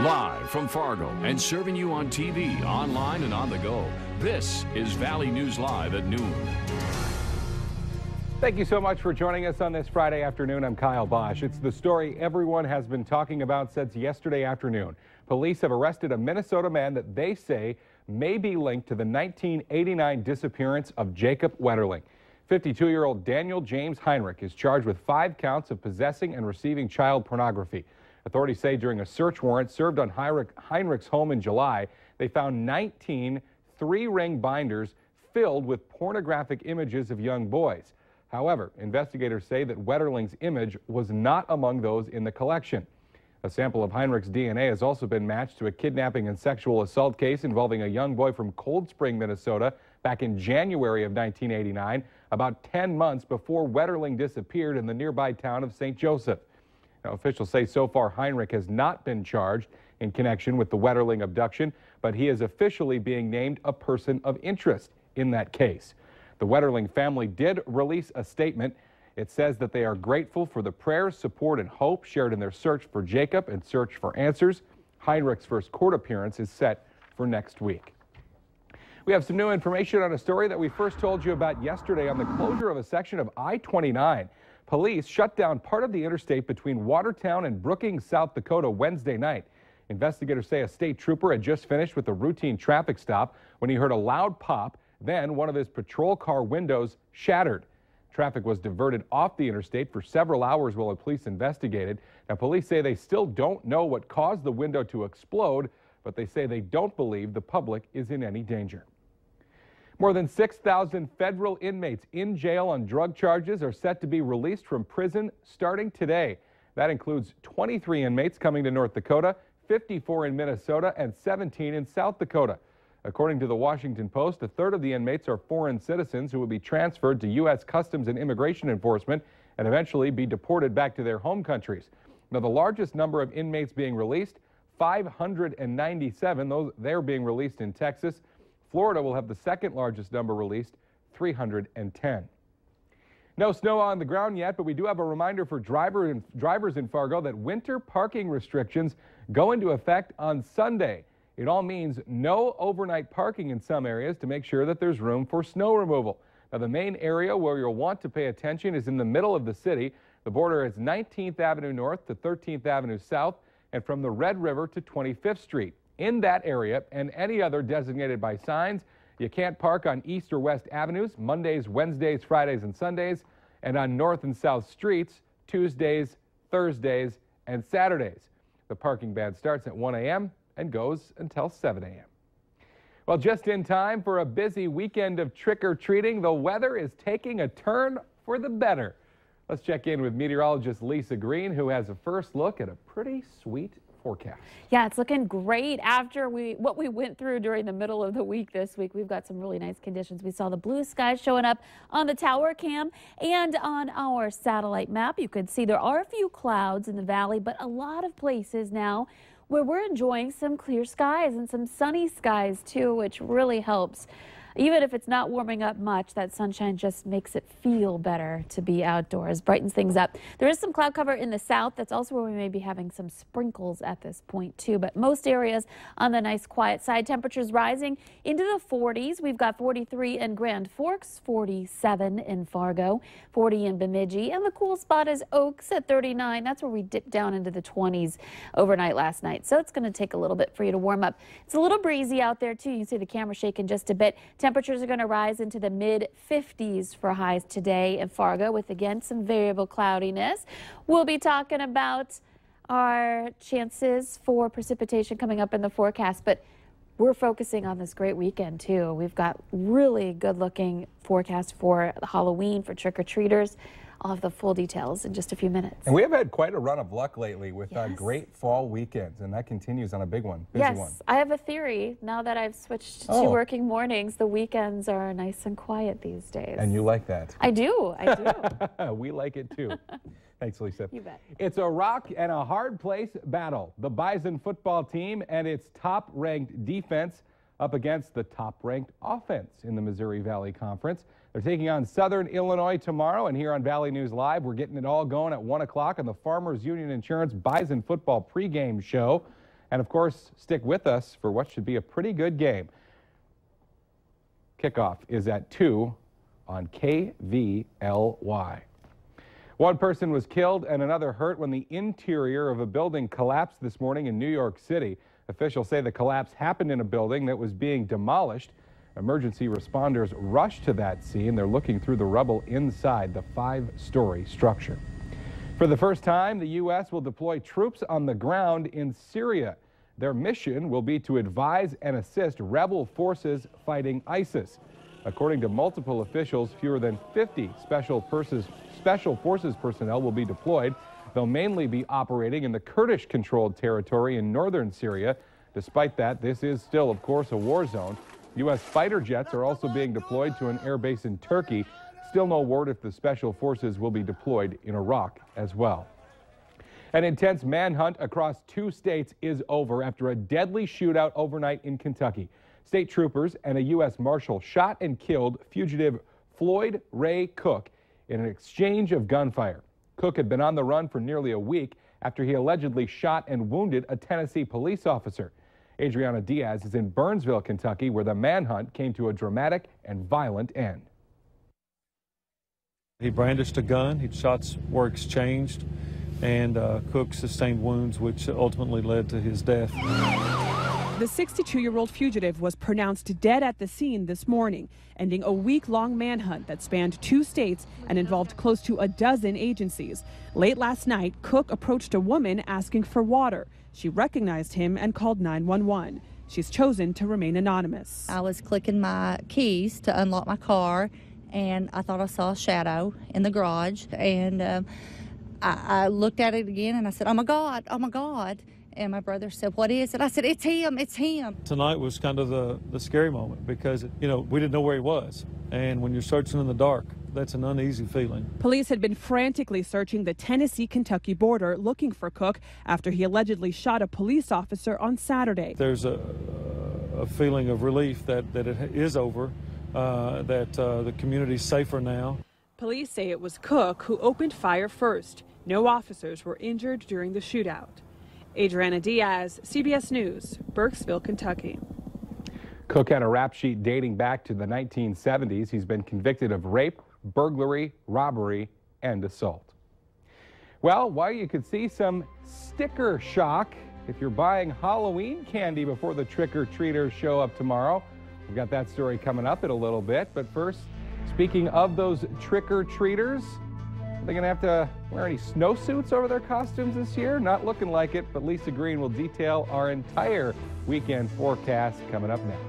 Live from Fargo and serving you on TV, online, and on the go, this is Valley News Live at noon. Thank you so much for joining us on this Friday afternoon. I'm Kyle Bosch. It's the story everyone has been talking about since yesterday afternoon. Police have arrested a Minnesota man that they say may be linked to the 1989 disappearance of Jacob Wetterling. 52-year-old Daniel James Heinrich is charged with 5 counts of possessing and receiving child pornography. Authorities say during a search warrant served on Heinrich's home in July, they found 19 3-ring binders filled with pornographic images of young boys. However, investigators say that Wetterling's image was not among those in the collection. A sample of Heinrich's DNA has also been matched to a kidnapping and sexual assault case involving a young boy from Cold Spring, Minnesota, back in January of 1989, about 10 months before Wetterling disappeared in the nearby town of St. Joseph. Now, officials say so far Heinrich has not been charged in connection with the Wetterling abduction, but he is officially being named a person of interest in that case. The Wetterling family did release a statement. It says that they are grateful for the prayers, support, and hope shared in their search for Jacob and search for answers. Heinrich's first court appearance is set for next week. We have some new information on a story that we first told you about yesterday on the closure of a section of I-29. Police shut down part of the interstate between Watertown and Brookings, South Dakota Wednesday night. Investigators say a state trooper had just finished with a routine traffic stop when he heard a loud pop. Then one of his patrol car windows shattered. Traffic was diverted off the interstate for several hours while the police investigated. Now, police say they still don't know what caused the window to explode, but they say they don't believe the public is in any danger. More than 6,000 federal inmates in jail on drug charges are set to be released from prison starting today. That includes 23 inmates coming to North Dakota, 54 in Minnesota, and 17 in South Dakota. According to the Washington Post, a third of the inmates are foreign citizens who will be transferred to U.S. Customs and Immigration Enforcement and eventually be deported back to their home countries. Now, the largest number of inmates being released, 597, they're being released in Texas. Florida will have the second largest number released, 310. No snow on the ground yet, but we do have a reminder for drivers in Fargo that winter parking restrictions go into effect on Sunday. It all means no overnight parking in some areas to make sure that there's room for snow removal. Now, the main area where you'll want to pay attention is in the middle of the city. The border is 19th Avenue North to 13th Avenue South and from the Red River to 25th Street. In that area and any other designated by signs, you can't park on East or West Avenues Mondays, Wednesdays, Fridays, and Sundays, and on North and South Streets Tuesdays, Thursdays, and Saturdays. The parking ban starts at 1 a.m. and goes until 7 a.m. Well, just in time for a busy weekend of trick-or-treating, the weather is taking a turn for the better. Let's check in with meteorologist Lisa Green, who has a first look at a pretty sweet forecast. Yeah, it's looking great after what we went through during the middle of the week this week. We've got some really nice conditions. We saw the blue skies showing up on the tower cam and on our satellite map. You could see there are a few clouds in the valley, but a lot of places now where we're enjoying some clear skies and some sunny skies too, which really helps. Even if it's not warming up much, that sunshine just makes it feel better to be outdoors, brightens things up. There is some cloud cover in the south. That's also where we may be having some sprinkles at this point too, but most areas on the nice quiet side. Temperatures rising into the 40s. We've got 43 in Grand Forks, 47 in Fargo, 40 in Bemidji, and the cool spot is Oaks at 39. That's where we dipped down into the 20s overnight last night, so it's going to take a little bit for you to warm up. It's a little breezy out there too. You can see the camera shaking just a bit. Temperatures are going to rise into the mid-50s for highs today in Fargo with, again, some variable cloudiness. We'll be talking about our chances for precipitation coming up in the forecast, but we're focusing on this great weekend, too. We've got really good-looking forecast for Halloween, for trick-or-treaters. I'll have the full details in just a few minutes. And we have had quite a run of luck lately with great fall weekends, and that continues on a big one, busy one. I have a theory. Now that I've switched to working mornings, the weekends are nice and quiet these days. And you like that? I do. We like it too. Thanks, Lisa. You bet. It's a rock and a hard place battle. The Bison football team and its top-ranked defense up against the top-ranked offense in the Missouri Valley Conference. They're taking on Southern Illinois tomorrow, and here on Valley News Live, we're getting it all going at 1 o'clock on the Farmers Union Insurance Bison football pregame show. And of course, stick with us for what should be a pretty good game. Kickoff is at 2 on KVLY. One person was killed and another hurt when the interior of a building collapsed this morning in New York City. Officials say the collapse happened in a building that was being demolished. Emergency responders rushed to that scene. They're looking through the rubble inside the 5-story structure. For the first time, the U.S. will deploy troops on the ground in Syria. Their mission will be to advise and assist rebel forces fighting ISIS. According to multiple officials, fewer than 50 special forces personnel will be deployed. They'll mainly be operating in the Kurdish-controlled territory in northern Syria. Despite that, this is still, of course, a war zone. U.S. fighter jets are also being deployed to an air base in Turkey. Still no word if the special forces will be deployed in Iraq as well. An intense manhunt across 2 states is over after a deadly shootout overnight in Kentucky. State troopers and a U.S. Marshal shot and killed fugitive Floyd Ray Cook in an exchange of gunfire. Cook had been on the run for nearly a week after he allegedly shot and wounded a Tennessee police officer. Adriana Diaz is in Burnsville, Kentucky, where the manhunt came to a dramatic and violent end. He brandished a gun. Shots were exchanged, and Cook sustained wounds, which ultimately led to his death. The 62-year-old fugitive was pronounced dead at the scene this morning, ending a week-long manhunt that spanned 2 states and involved close to a dozen agencies. Late last night, Cook approached a woman asking for water. She recognized him and called 911. She's chosen to remain anonymous. I was clicking my keys to unlock my car, and I thought I saw a shadow in the garage, and I looked at it again, and I said, oh my God, oh my God. And my brother said, what is it? I said, it's him, it's him. Tonight was kind of the scary moment because, we didn't know where he was. And when you're searching in the dark, that's an uneasy feeling. Police had been frantically searching the Tennessee-Kentucky border looking for Cook after he allegedly shot a police officer on Saturday. There's a feeling of relief that it is over, that the community's safer now. Police say it was Cook who opened fire first. No officers were injured during the shootout. Adriana Diaz, CBS News, Burkesville, Kentucky. Cook had a rap sheet dating back to the 1970s. He's been convicted of rape, burglary, robbery, and assault. Well, while you could see some sticker shock if you're buying Halloween candy before the trick-or-treaters show up tomorrow, we've got that story coming up in a little bit. But first, speaking of those trick-or-treaters, are they going to have to wear any snowsuits over their costumes this year? Not looking like it, but Lisa Green will detail our entire weekend forecast coming up next.